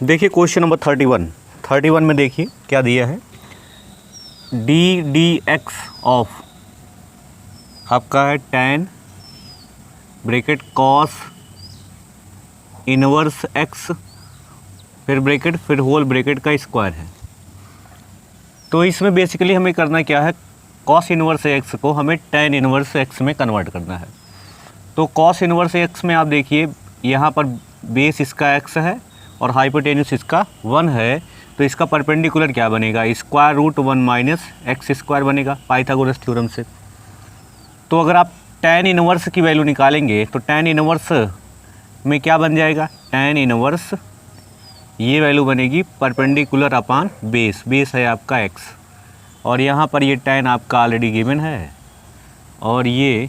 देखिए question number 31 में देखिए क्या दिया है। डी डी एक्स ऑफ आपका है tan bracket cos inverse x फिर ब्रैकेट फिर होल ब्रैकेट का स्क्वायर है। तो इसमें बेसिकली हमें करना क्या है, कॉस इनवर्स एक्स को हमें tan इनवर्स एक्स में कन्वर्ट करना है। तो कॉस इनवर्स एक्स में आप देखिए यहाँ पर बेस इसका x है और हाइपोटेन्यूस इसका 1 है, तो इसका परपेंडिकुलर क्या बनेगा, square root 1 minus x square बनेगा पाइथागोरस थ्योरम से। तो अगर आप tan इनवर्स की वैल्यू निकालेंगे तो tan इनवर्स में क्या बन जाएगा, tan इनवर्स ये वैल्यू बनेगी परपेंडिकुलर अपान बेस, बेस है आपका x और यहाँ पर ये tan आपका ऑलरेडी गिवन है और ये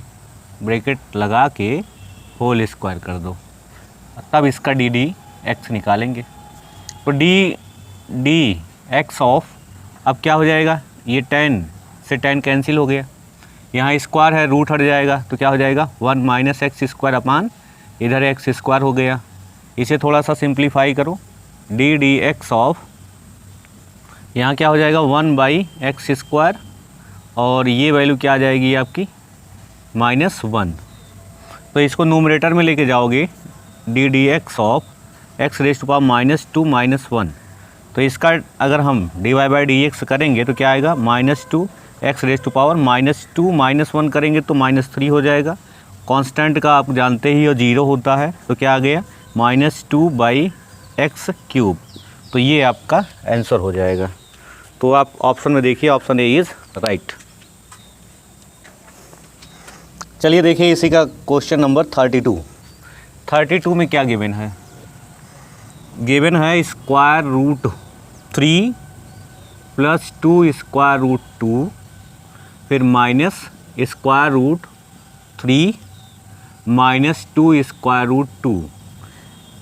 ब्रैकेट लगा के होल स्क्वायर कर दो, तब इसका डी डी एक्स निकालेंगे। तो डी डी एक्स ऑफ अब क्या हो जाएगा, ये tan से tan कैंसिल हो गया, यहाँ स्क्वायर है रूट हट जाएगा तो क्या हो जाएगा 1 माइनस एक्स स्क्वायर अपान इधर एक्स स्क्वायर हो गया। इसे थोड़ा सा सिंप्लीफाई करो, डी डी एक्स ऑफ यहाँ क्या हो जाएगा 1 बाई एक्स स्क्वायर और ये वैल्यू क्या आ जाएगी आपकी -1। तो इसको नोमरेटर में लेके जाओगे, d d x of x raise to power -2 -1। तो इसका अगर हम d y by d x करेंगे तो क्या आएगा -2 एक्स रेज़ टू पावर -2 -1 करेंगे तो -3 हो जाएगा। कांस्टेंट का आप जानते ही हो 0 होता है, तो क्या आ गया -2 बाई एक्स क्यूब। तो ये आपका आंसर हो जाएगा। तो आप ऑप्शन में देखिए, ऑप्शन ए इज़ राइट। चलिए देखिए इसी का क्वेश्चन नंबर 32 में क्या गिवन है, गिवन है square root 3 plus 2 square root 2 फिर minus square root 3 minus 2 square root 2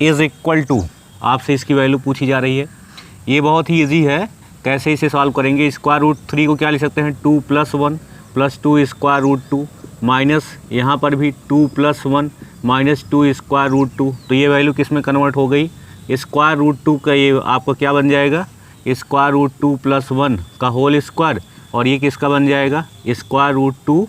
is equal to, आपसे इसकी वैल्यू पूछी जा रही है। ये बहुत ही इजी है, कैसे इसे सॉल्व करेंगे। स्क्वायर रूट 3 को क्या लिख सकते हैं 2 + 1 प्लस 2 स्क्वायर रूट 2 माइनस यहाँ पर भी 2 + 1 माइनस 2 स्क्वायर रूट 2। तो ये वैल्यू किस में कन्वर्ट हो गई, स्क्वायर रूट 2 का ये आपका क्या बन जाएगा, स्क्वायर रूट 2 + 1 का होल स्क्वायर और ये किसका बन जाएगा स्क्वायर रूट 2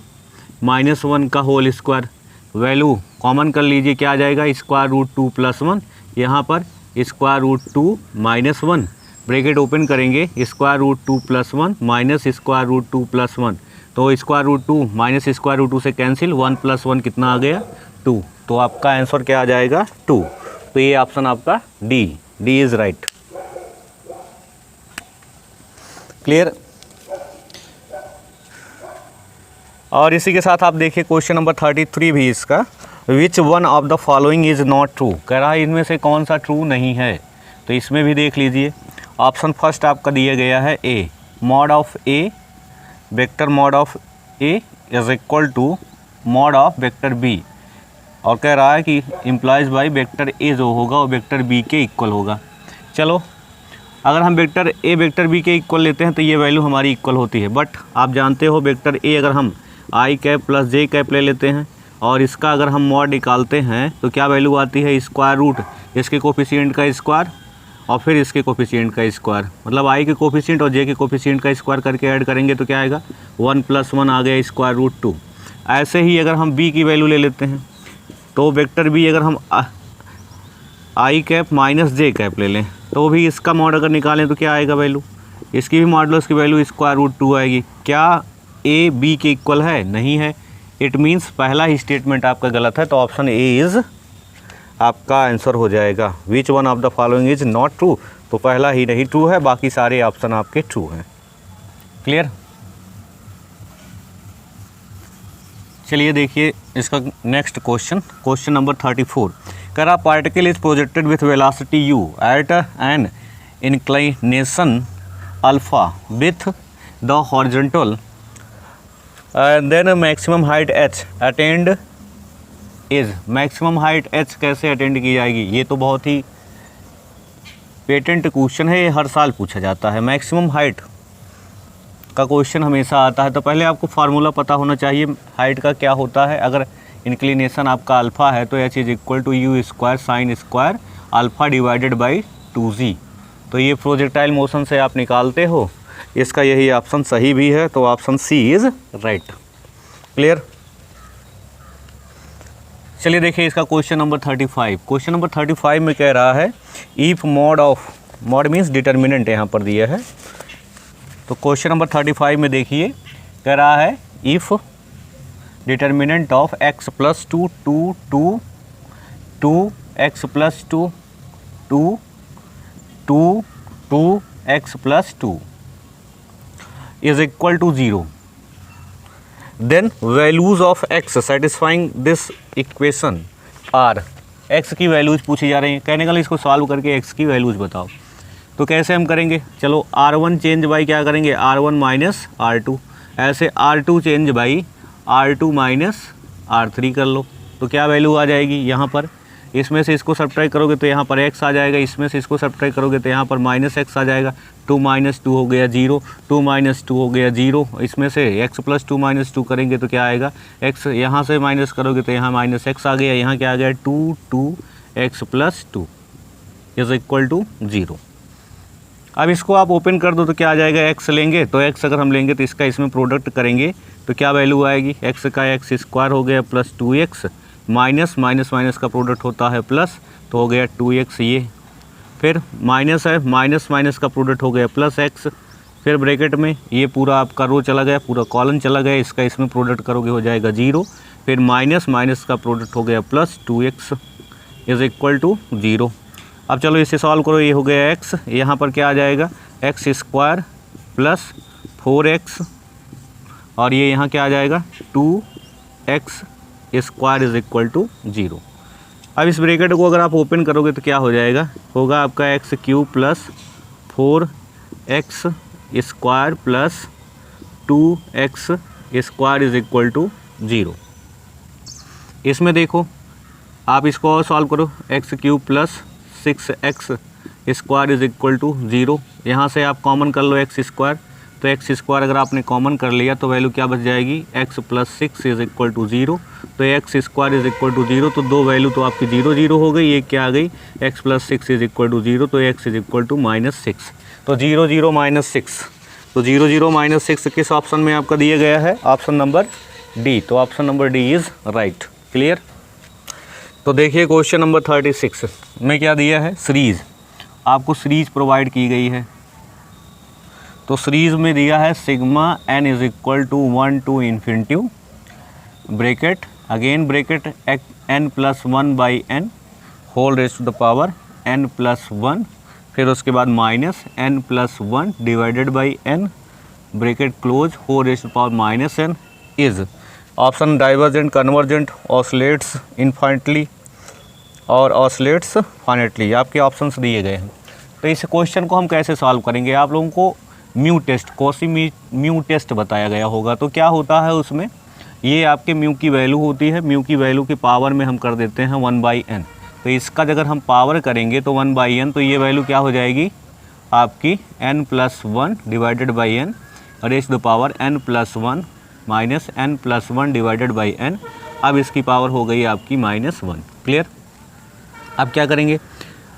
-1 का होल स्क्वायर। वैल्यू कॉमन कर लीजिए, क्या आ जाएगा स्क्वायर रूट 2 + 1, यहाँ पर स्क्वायर रूट 2 -1 ब्रैकेट ओपन करेंगे, square root 2 + 1 minus square root 2 + 1। तो square root 2 minus square root 2 से कैंसिल, 1 + 1 कितना आ गया 2। तो आपका आंसर क्या आ जाएगा 2। तो ये ऑप्शन आपका डी इज़ राइट। क्लियर। और इसी के साथ आप देखिए क्वेश्चन नंबर 33 भी इसका, which one of the following is not true, कह रहा है इनमें से कौन सा ट्रू नहीं है। तो इसमें भी देख लीजिए, ऑप्शन फर्स्ट आपका दिया गया है A, mod of A vector mod of A is equal to mod of vector B, और कह रहा है कि इम्प्लाइज बाई वेक्टर ए जो होगा वो वेक्टर बी के इक्वल होगा। चलो अगर हम वेक्टर ए वेक्टर बी के इक्वल लेते हैं तो ये वैल्यू हमारी इक्वल होती है, बट आप जानते हो वेक्टर ए अगर हम आई कैप प्लस जे कैप ले लेते हैं और इसका अगर हम मॉड निकालते हैं तो क्या वैल्यू आती है स्क्वायर रूट इसके कोफिशिएंट का स्क्वायर और फिर इसके कोफिशिएंट का स्क्वायर, मतलब आई के कोफिशिएंट और जे के कोफिशिएंट का स्क्वायर करके ऐड करेंगे तो क्या आएगा 1 + 1 आ गया स्क्वायर रूट 2। ऐसे ही अगर हम बी की वैल्यू ले लेते हैं तो वेक्टर बी अगर हम आई कैप माइनस जे कैप ले लें तो भी इसका मॉड अगर निकालें तो क्या आएगा वैल्यू, इसकी भी मॉडुलस की वैल्यू स्क्वायर रूट 2 आएगी। क्या ए बी के इक्वल है, नहीं है। इट मीन्स पहला ही स्टेटमेंट आपका गलत है, तो ऑप्शन ए इज़ आपका आंसर हो जाएगा। Which one of the following is not true, तो पहला ही नहीं ट्रू है, बाकी सारे ऑप्शन आपके ट्रू हैं। क्लियर। चलिए देखिए इसका नेक्स्ट क्वेश्चन नंबर 34, कह रहा particle is projected with velocity u at an inclination alpha with the horizontal then maximum height h attained is, maximum height h कैसे अटेंड की जाएगी, ये तो बहुत ही पेटेंट क्वेश्चन है, ये हर साल पूछा जाता है। मैक्सिमम हाइट का क्वेश्चन हमेशा आता है, तो पहले आपको फार्मूला पता होना चाहिए हाइट का क्या होता है। अगर इंक्लिनेशन आपका अल्फ़ा है तो h is equal to u² sin² alpha divided by 2g। तो ये प्रोजेक्टाइल मोशन से आप निकालते हो, इसका यही ऑप्शन सही भी है, तो option C is right. Clear. चलिए देखिए इसका क्वेश्चन नंबर 35। क्वेश्चन नंबर 35 में कह रहा है if mod of, mod means determinant यहाँ पर दिया है। तो क्वेश्चन नंबर 35 में देखिए कह रहा है if determinant of x plus 2 2 2 2 x plus 2 2 2 2 x plus 2 is equal to 0, then values of x satisfying this equation are, x की वैल्यूज़ पूछी जा रही हैं। कहने का इसको सॉल्व करके x की वैल्यूज़ बताओ। तो कैसे हम करेंगे, चलो r1 चेंज बाई क्या करेंगे r1 माइनस r2, ऐसे r2 change by r2 minus r3 कर लो। तो क्या वैल्यू आ जाएगी यहाँ पर, इसमें से इसको सब्ट्रैक्ट करोगे तो यहाँ पर x आ जाएगा, इसमें से इसको सब्ट्रैक्ट करोगे तो यहाँ पर माइनस x आ जाएगा। 2 माइनस 2 हो गया 0, 2 माइनस 2 हो गया 0, इसमें से x प्लस 2 माइनस 2 करेंगे तो क्या आएगा, x यहाँ से माइनस करोगे तो यहाँ माइनस x आ गया, यहाँ क्या आ गया 2x plus 2 is equal to 0। अब इसको आप ओपन कर दो तो क्या आ जाएगा, x लेंगे तो x अगर हम लेंगे तो इसका इसमें प्रोडक्ट करेंगे तो क्या वैल्यू आएगी, x का x स्क्वायर हो गया plus 2x minus minus minus का प्रोडक्ट होता है प्लस, तो हो गया 2x, ये फिर माइनस है, माइनस माइनस का प्रोडक्ट हो गया प्लस x, फिर ब्रैकेट में ये पूरा आपका रो चला गया, पूरा कॉलम चला गया, इसका इसमें प्रोडक्ट करोगे हो जाएगा 0, फिर माइनस माइनस का प्रोडक्ट हो गया plus 2x is equal to 0। अब चलो इसे सॉल्व करो, ये हो गया x, यहाँ पर क्या आ जाएगा x स्क्वायर प्लस 4x और ये यहाँ क्या आ जाएगा 2x square is equal to 0। अब इस ब्रैकेट को अगर आप ओपन करोगे तो क्या हो जाएगा, होगा आपका x cube plus 4x square plus 2x square is equal to 0। इसमें देखो आप इसको और सॉल्व करो, x cube plus 6x square is equal to 0, यहाँ से आप कॉमन कर लो एक्स स्क्वायर, तो एक्स स्क्वायर अगर आपने कॉमन कर लिया तो वैल्यू क्या बच जाएगी, x plus 6 is equal to 0, तो x square is equal to 0, तो दो वैल्यू तो आपकी 0 0 हो गई, एक क्या आ गई x plus 6 is equal to 0, तो x is equal to minus 6, तो 0 0 माइनस 6, तो 0 0 माइनस 6 किस ऑप्शन में आपका दिया गया है, ऑप्शन नंबर डी, तो option number D is right. Clear. तो देखिए क्वेश्चन नंबर 36 में क्या दिया है, सीरीज़, आपको सीरीज़ प्रोवाइड की गई है। तो सीरीज़ में दिया है sigma n is equal to 1 to infinity bracket, again bracket n plus 1 by n whole raise to the power n plus 1, फिर उसके बाद minus n plus 1 divided by n bracket close whole raise to the power minus n is, option divergent, convergent, oscillates infinitely और oscillates finitely, आपके options दिए गए हैं। तो इस क्वेश्चन को हम कैसे सॉल्व करेंगे, आप लोगों को mu test, Cauchy mu test बताया गया होगा। तो क्या होता है उसमें, ये आपके म्यू की वैल्यू होती है, म्यू की वैल्यू के पावर में हम कर देते हैं 1/n, तो इसका अगर हम पावर करेंगे तो 1/n, तो ये वैल्यू क्या हो जाएगी आपकी n plus 1 divided by n raise to the power n plus 1 minus n plus 1 divided by n, अब इसकी पावर हो गई आपकी -1। क्लियर। अब क्या करेंगे,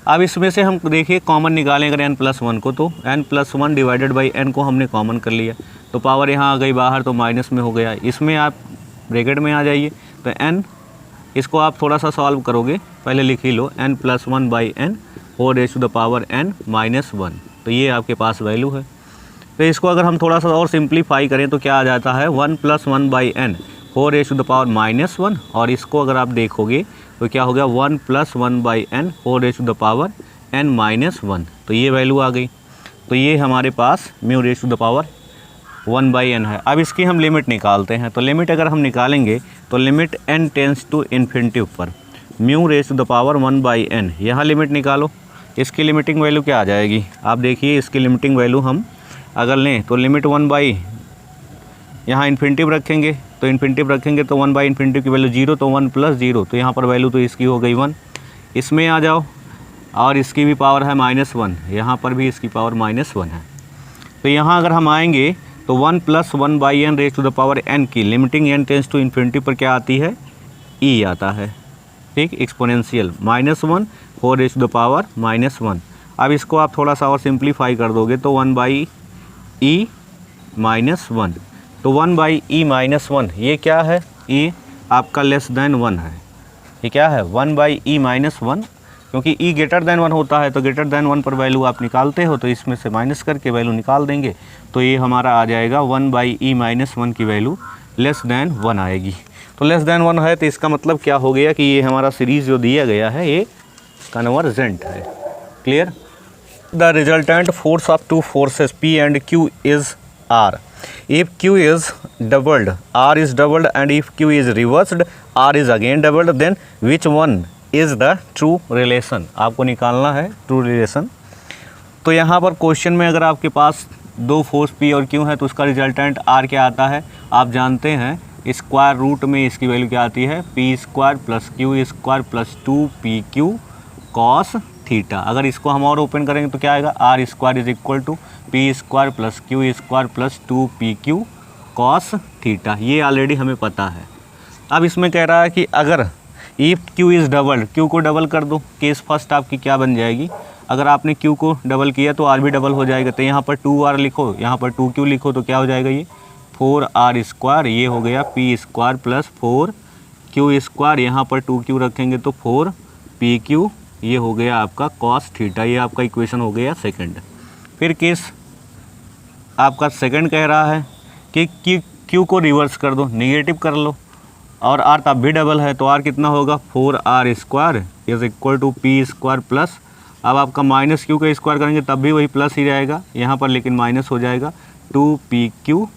अब इसमें से हम देखिए कॉमन निकालें अगर n प्लस 1 को, तो n plus 1 divided by n को हमने कॉमन कर लिया, तो पावर यहाँ आ गई बाहर, तो माइनस में हो गया, इसमें आप ब्रैकेट में आ जाइए, तो n इसको आप थोड़ा सा सॉल्व करोगे, पहले लिख ही लो n plus 1 by n whole raise to the power n minus 1, तो ये आपके पास वैल्यू है। तो इसको अगर हम थोड़ा सा और सिंप्लीफाई करें तो क्या आ जाता है 1 plus 1 by n whole raise to the power -1, और इसको अगर आप देखोगे तो क्या हो गया 1 plus 1 by n whole raise to the power n minus 1, तो ये वैल्यू आ गई। तो ये हमारे पास mu raise to the power 1/n है। अब इसकी हम लिमिट निकालते हैं, तो लिमिट अगर हम निकालेंगे तो limit n tends to infinity पर mu raise to the power 1/n, यहाँ लिमिट निकालो, इसकी लिमिटिंग वैल्यू क्या आ जाएगी, आप देखिए इसकी लिमिटिंग वैल्यू हम अगर लें तो लिमिट 1 यहाँ इन्फिनिटी रखेंगे, तो इन्फिनिटी रखेंगे तो 1/∞ की वैल्यू 0, तो 1 प्लस 0, तो यहाँ पर वैल्यू तो इसकी हो गई 1, इसमें आ जाओ और इसकी भी पावर है -1, यहाँ पर भी इसकी पावर -1 है। तो यहाँ अगर हम आएंगे तो 1 plus 1/n raise to the power n की limiting n tends to infinity पर क्या आती है, e आता है, ठीक, exponential -1 4 raise to the power -1, अब इसको आप थोड़ा सा और सिंप्लीफाई कर दोगे तो 1/e माइनस 1, तो 1/e माइनस 1 ये क्या है, ये आपका लेस देन 1 है। ये क्या है 1/e माइनस 1, क्योंकि e ग्रेटर देन 1 होता है तो ग्रेटर देन 1 पर वैल्यू आप निकालते हो तो इसमें से माइनस करके वैल्यू निकाल देंगे, तो ये हमारा आ जाएगा 1/e माइनस 1 की वैल्यू लेस देन 1 आएगी। तो लेस देन 1 है तो इसका मतलब क्या हो गया कि ये हमारा सीरीज़ जो दिया गया है ये कन्वर्जेंट है। Clear. The resultant force of two forces P and Q is R. If Q is doubled, R is doubled, and if Q is reversed, R is again doubled, then which one is the true relation? आपको निकालना है true relation. तो यहाँ पर question में अगर आपके पास दो फोर्स P और Q है तो उसका रिजल्टेंट R क्या आता है, आप जानते हैं स्क्वायर रूट में इसकी वैल्यू क्या आती है, P square plus Q square plus 2PQ cos theta. अगर इसको हम और ओपन करेंगे तो क्या आएगा, R square is equal to P square plus Q square plus 2PQ cos theta. ये ऑलरेडी हमें पता है। अब इसमें कह रहा है कि अगर if Q is double, Q को डबल कर दो, केस फर्स्ट आपकी क्या बन जाएगी, अगर आपने Q को डबल किया तो R भी डबल हो जाएगा, तो यहाँ पर 2R लिखो, यहाँ पर 2Q लिखो, तो क्या हो जाएगा ये 4R स्क्वायर, ये हो गया P square plus 4Q square, यहाँ पर 2Q रखेंगे तो 4PQ, ये हो गया आपका कॉस थीटा। ये आपका इक्वेशन हो गया सेकंड। फिर केस आपका सेकंड कह रहा है कि Q को रिवर्स कर दो, नेगेटिव कर लो, और R तब भी डबल है तो R कितना होगा 4R square is equal to P square plus, अब आपका माइनस Q का स्क्वायर करेंगे तब भी वही प्लस ही रहेगा यहाँ पर, लेकिन माइनस हो जाएगा 2PQ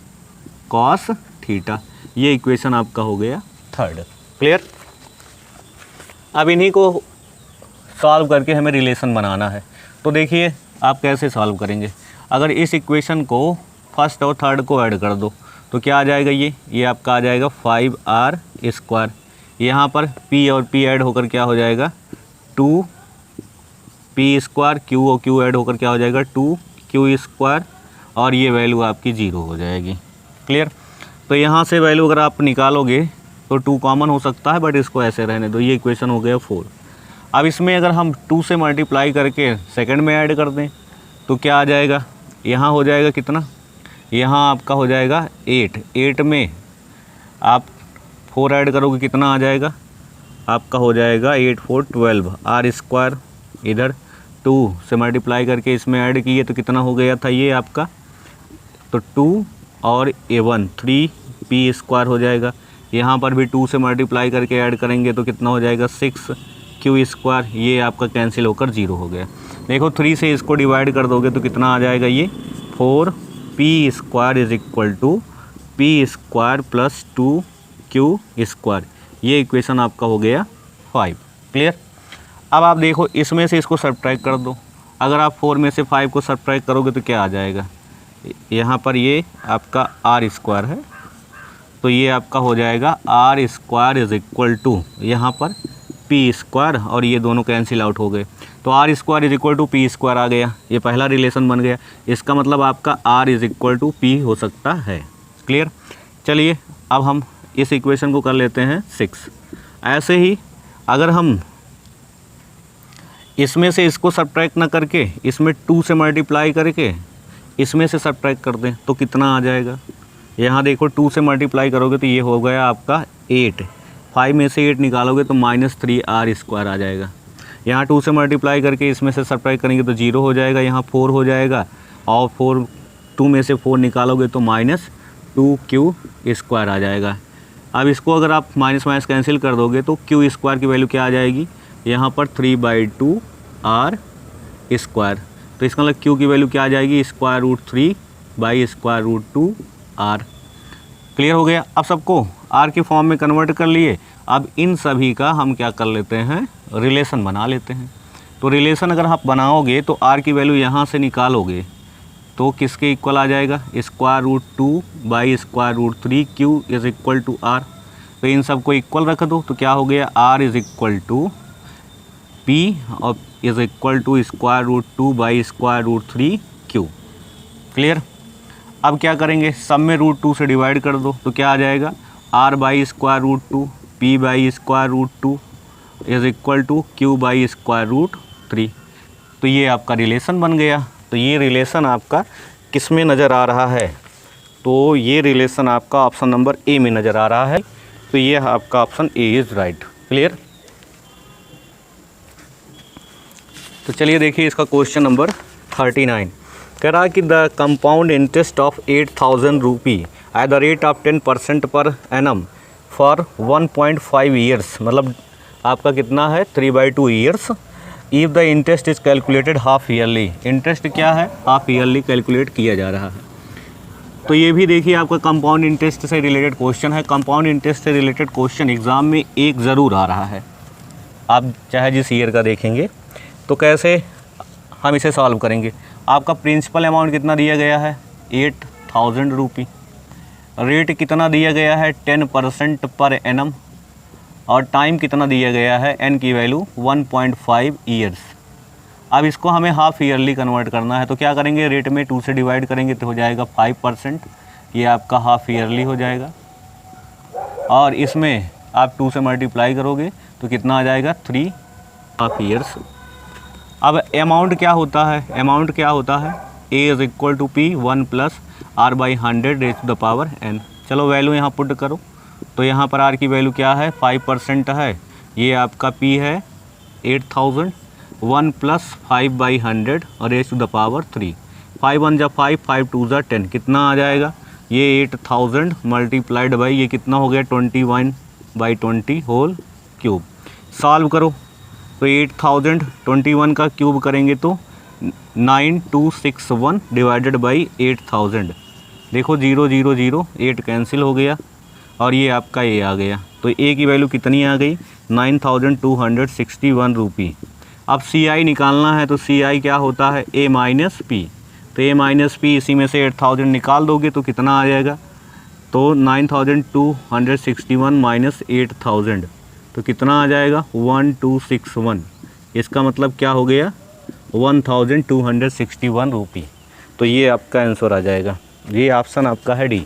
कॉस थीटा। ये इक्वेशन आपका हो गया थर्ड। क्लियर। अब इन्हीं को सॉल्व करके हमें रिलेशन बनाना है। तो देखिए आप कैसे सॉल्व करेंगे, अगर इस इक्वेशन को फर्स्ट और थर्ड को ऐड कर दो तो क्या आ जाएगा, ये आपका आ जाएगा 5R स्क्वायर, यहाँ पर P और P ऐड होकर क्या हो जाएगा 2P स्क्वायर, Q और Q ऐड होकर क्या हो जाएगा 2Q स्क्वायर, और ये वैल्यू आपकी 0 हो जाएगी। क्लियर। तो यहाँ से वैल्यू अगर आप निकालोगे तो 2 कॉमन हो सकता है, बट इसको ऐसे रहने दो। ये इक्वेशन हो गया 4। अब इसमें अगर हम 2 से मल्टीप्लाई करके सेकंड में ऐड कर दें तो क्या आ जाएगा, यहाँ हो जाएगा कितना, यहाँ आपका हो जाएगा 8 में आप 4 ऐड करोगे कितना आ जाएगा, आपका हो जाएगा 8 4 12 R स्क्वायर, इधर 2 से मल्टीप्लाई करके इसमें ऐड किए तो कितना हो गया था ये आपका, तो 2 और A1 3P स्क्वायर हो जाएगा, यहाँ पर भी 2 से मल्टीप्लाई करके ऐड करेंगे तो कितना हो जाएगा 6Q स्क्वायर, ये आपका कैंसिल होकर 0 हो गया। देखो 3 से इसको डिवाइड कर दोगे तो कितना आ जाएगा, ये 4P square is equal to P square plus 2Q square. ये इक्वेशन आपका हो गया 5। क्लियर। अब आप देखो इसमें से इसको सब्ट्रैक्ट कर दो, अगर आप 4 में से 5 को सब्ट्रैक्ट करोगे तो क्या आ जाएगा, यहाँ पर ये आपका R स्क्वायर है तो ये आपका हो जाएगा R square is equal to यहाँ पर P स्क्वायर, और ये दोनों कैंसिल आउट हो गए तो R square is equal to P square आ गया। ये पहला रिलेशन बन गया, इसका मतलब आपका R is equal to P हो सकता है। क्लियर। चलिए अब हम इस इक्वेशन को कर लेते हैं 6। ऐसे ही अगर हम इसमें से इसको सब्ट्रैक्ट ना करके इसमें 2 से मल्टीप्लाई करके इसमें से सब्ट्रैक्ट कर दें तो कितना आ जाएगा, यहाँ देखो 2 से मल्टीप्लाई करोगे तो ये हो गया आपका 8, 5 में से 8 निकालोगे तो -3R स्क्वायर आ जाएगा, यहाँ 2 से मल्टीप्लाई करके इसमें से सब्ट्रैक्ट करेंगे तो 0 हो जाएगा, यहाँ 4 हो जाएगा, और 2 में से 4 निकालोगे तो -2Q स्क्वायर आ जाएगा। अब इसको अगर आप माइनस माइनस कैंसिल कर दोगे तो Q स्क्वायर की वैल्यू क्या आ जाएगी, यहाँ पर 3/2R स्क्वायर, तो इसका मतलब Q की वैल्यू क्या आ जाएगी, √3/√2R। क्लियर हो गया। अब सबको R की फॉर्म में कन्वर्ट कर लिए। अब इन सभी का हम क्या कर लेते हैं, रिलेशन बना लेते हैं। तो रिलेशन अगर आप बनाओगे तो R की वैल्यू यहाँ से निकालोगे तो किसके इक्वल आ जाएगा, √2/√3Q is equal to R। तो इन सबको इक्वल रख दो तो क्या हो गया, R is equal to P और is equal to √2/√3Q। Clear. अब क्या करेंगे, सब में √2 से डिवाइड कर दो तो क्या आ जाएगा, R/√2 P/√2 is equal to Q/√3। तो ये आपका रिलेशन बन गया। तो ये रिलेशन आपका किस में नज़र आ रहा है? तो ये रिलेशन आपका ऑप्शन नंबर ए में नज़र आ रहा है। तो ये आपका option A is right. Clear? तो चलिए देखिए इसका क्वेश्चन नंबर 39 कह रहा है कि the compound interest of 8,000 rupee at the rate of 10% per annum for 1.5 years, मतलब आपका कितना है 3/2 years. If the interest is calculated half yearly, interest क्या है हाफ ईयरली कैलकुलेट किया जा रहा है। तो ये भी देखिए आपका कंपाउंड इंटरेस्ट से रिलेटेड क्वेश्चन है। कंपाउंड इंटरेस्ट से रिलेटेड क्वेश्चन एग्ज़ाम में एक ज़रूर आ रहा है, आप चाहे जिस ईयर का देखेंगे। तो कैसे हम इसे सॉल्व करेंगे? आपका प्रिंसिपल अमाउंट कितना दिया गया है 8,000 रुपी, रेट कितना दिया गया है 10% पर एनम, और टाइम कितना दिया गया है एन की वैल्यू 1.5 ईयर्स। अब इसको हमें हाफ ईयरली कन्वर्ट करना है। तो क्या करेंगे, रेट में 2 से डिवाइड करेंगे तो हो जाएगा 5%, ये आपका हाफ ईयरली हो जाएगा। और इसमें आप 2 से मल्टीप्लाई करोगे तो कितना आ जाएगा 3 हाफ ईयर्स। अब अमाउंट क्या होता है? अमाउंट क्या होता है? A is equal to P 1 + r/100 raise to the power n। चलो वैल्यू यहाँ पुट करो। तो यहाँ पर r की वैल्यू क्या है 5% है, ये आपका p है 8,000, 1 + 5/100 और रेज़ टू द पावर 3। 5 1 जा 5, 5 2 जा 10, कितना आ जाएगा ये 8,000 मल्टीप्लाइड बाई ये कितना हो गया 21/20 होल क्यूब। सॉल्व करो तो 8,000 21 का क्यूब करेंगे तो 9261 डिवाइडेड बाई 8,000। देखो 0 0 0 8 कैंसिल हो गया और ये आपका ए आ गया। तो ए की वैल्यू कितनी आ गई 9,261 रुपी। अब सी आई निकालना है। तो सी आई क्या होता है ए माइनस पी। तो ए माइनस पी, इसी में से 8,000 निकाल दोगे तो कितना आ जाएगा, तो 9,261 माइनस 8,000 तो कितना आ जाएगा 1261। इसका मतलब क्या हो गया 1,261 रुपी। तो ये आपका आंसर आ जाएगा। ये ऑप्शन आपका है डी।